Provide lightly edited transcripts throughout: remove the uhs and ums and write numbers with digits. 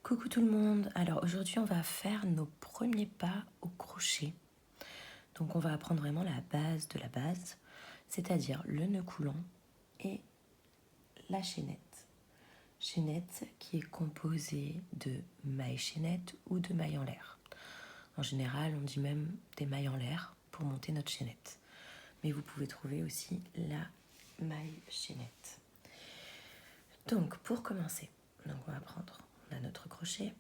Coucou tout le monde, alors aujourd'hui on va faire nos premiers pas au crochet. Donc on va apprendre vraiment la base de la base, c'est-à-dire le nœud coulant et la chaînette. Chaînette qui est composée de mailles chaînettes ou de mailles en l'air. En général on dit même des mailles en l'air pour monter notre chaînette. Mais vous pouvez trouver aussi la maille chaînette. Donc pour commencer, on va prendre, on a notre crochet.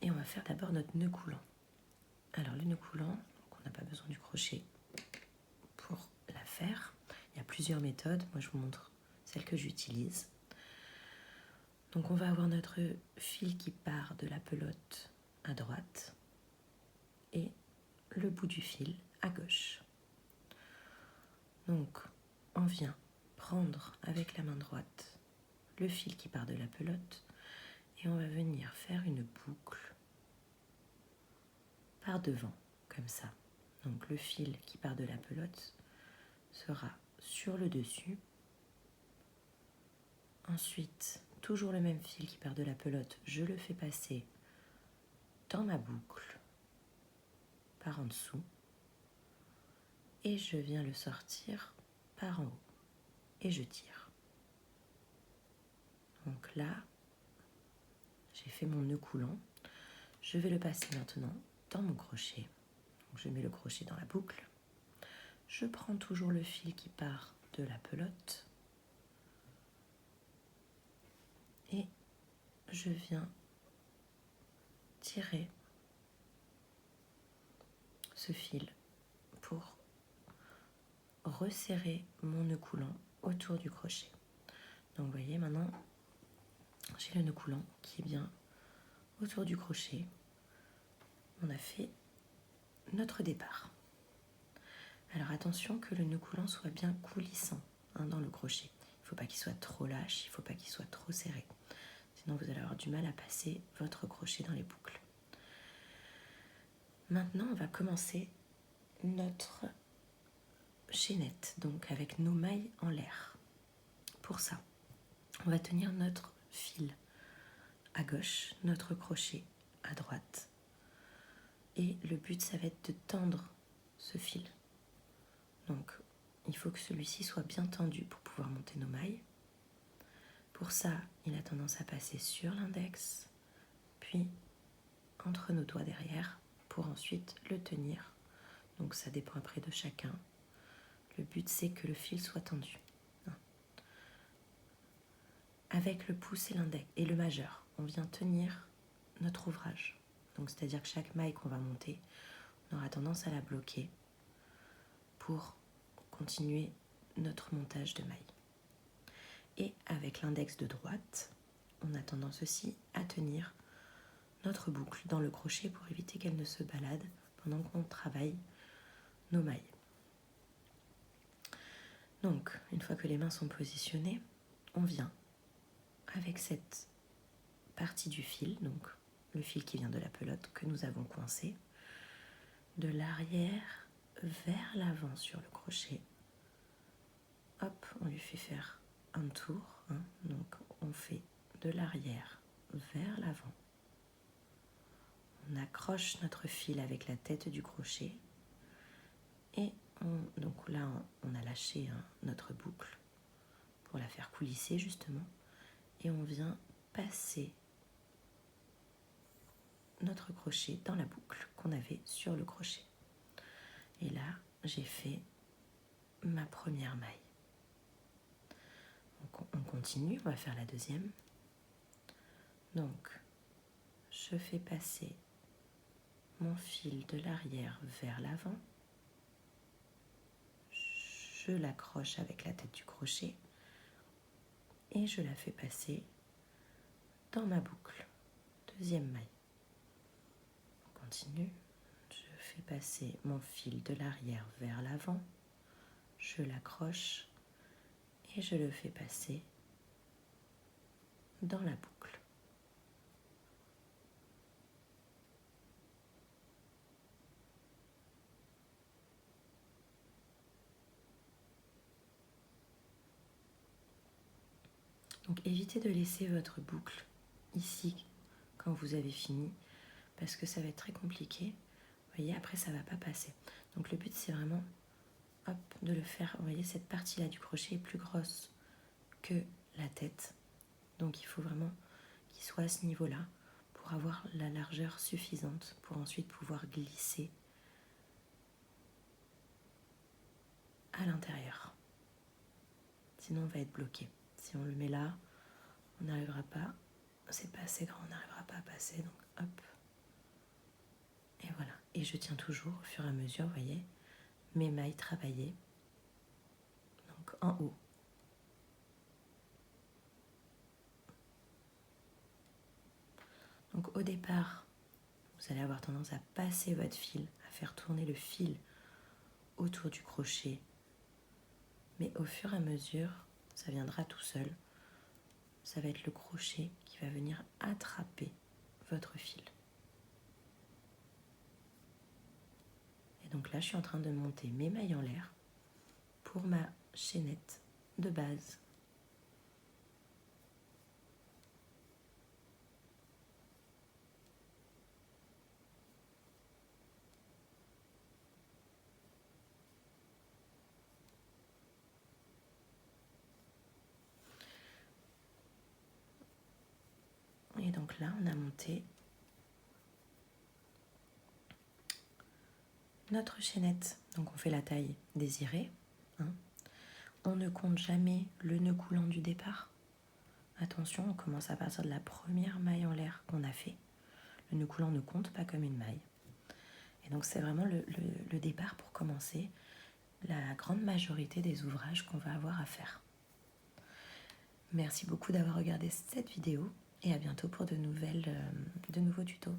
Et on va faire d'abord notre nœud coulant. Alors le nœud coulant, on n'a pas besoin du crochet pour la faire. Il y a plusieurs méthodes, moi je vous montre celle que j'utilise. Donc on va avoir notre fil qui part de la pelote à droite et le bout du fil à gauche. Donc on vient prendre avec la main droite le fil qui part de la pelote et on va venir faire une boucle par devant, comme ça. Donc le fil qui part de la pelote sera sur le dessus. Ensuite, toujours le même fil qui part de la pelote, je le fais passer dans ma boucle, par en dessous, et je viens le sortir par en haut, et je tire. Donc là, j'ai fait mon nœud coulant. Je vais le passer maintenant dans mon crochet. Donc je mets le crochet dans la boucle. Je prends toujours le fil qui part de la pelote et je viens tirer ce fil pour resserrer mon nœud coulant autour du crochet. Donc vous voyez maintenant, j'ai le nœud coulant qui est bien autour du crochet. On a fait notre départ. Alors attention que le nœud coulant soit bien coulissant dans le crochet. Il ne faut pas qu'il soit trop lâche, il ne faut pas qu'il soit trop serré. Sinon vous allez avoir du mal à passer votre crochet dans les boucles. Maintenant on va commencer notre chaînette, donc avec nos mailles en l'air. Pour ça, on va tenir notre fil à gauche, notre crochet à droite. Et le but, ça va être de tendre ce fil. Donc, il faut que celui-ci soit bien tendu pour pouvoir monter nos mailles. Pour ça, il a tendance à passer sur l'index, puis entre nos doigts derrière, pour ensuite le tenir. Donc, ça dépend après de chacun. Le but, c'est que le fil soit tendu. Avec le pouce et l'index et le majeur, on vient tenir notre ouvrage. Donc, c'est-à-dire que chaque maille qu'on va monter, on aura tendance à la bloquer pour continuer notre montage de mailles. Et avec l'index de droite, on a tendance aussi à tenir notre boucle dans le crochet pour éviter qu'elle ne se balade pendant qu'on travaille nos mailles. Donc, une fois que les mains sont positionnées, on vient avec cette partie du fil, donc le fil qui vient de la pelote que nous avons coincé, de l'arrière vers l'avant sur le crochet. Hop, on lui fait faire un tour, donc on fait de l'arrière vers l'avant. On accroche notre fil avec la tête du crochet et donc là on a lâché notre boucle pour la faire coulisser justement et on vient passer notre crochet dans la boucle qu'on avait sur le crochet. Et là j'ai fait ma première maille. Donc on continue, on va faire la deuxième. Donc je fais passer mon fil de l'arrière vers l'avant. Je l'accroche avec la tête du crochet et je la fais passer dans ma boucle. Deuxième maille. On continue. Je fais passer mon fil de l'arrière vers l'avant. Je l'accroche et je le fais passer dans la boucle. Donc évitez de laisser votre boucle ici quand vous avez fini, parce que ça va être très compliqué. Vous voyez, après ça va pas passer. Donc le but c'est vraiment hop, de le faire. Vous voyez, cette partie-là du crochet est plus grosse que la tête. Donc il faut vraiment qu'il soit à ce niveau-là pour avoir la largeur suffisante pour ensuite pouvoir glisser à l'intérieur. Sinon on va être bloqué. Si on le met là, on n'arrivera pas, c'est pas assez grand, on n'arrivera pas à passer, donc hop. Et voilà. Et je tiens toujours au fur et à mesure, vous voyez, mes mailles travaillées, donc en haut. Donc au départ, vous allez avoir tendance à passer votre fil, à faire tourner le fil autour du crochet. Mais au fur et à mesure, ça viendra tout seul. Ça va être le crochet qui va venir attraper votre fil. Et donc là, je suis en train de monter mes mailles en l'air pour ma chaînette de base. Et donc là, on a monté notre chaînette. Donc on fait la taille désirée. On ne compte jamais le nœud coulant du départ. Attention, on commence à partir de la première maille en l'air qu'on a fait. Le nœud coulant ne compte pas comme une maille. Et donc c'est vraiment le départ pour commencer la grande majorité des ouvrages qu'on va avoir à faire. Merci beaucoup d'avoir regardé cette vidéo et à bientôt pour de nouveaux tutos.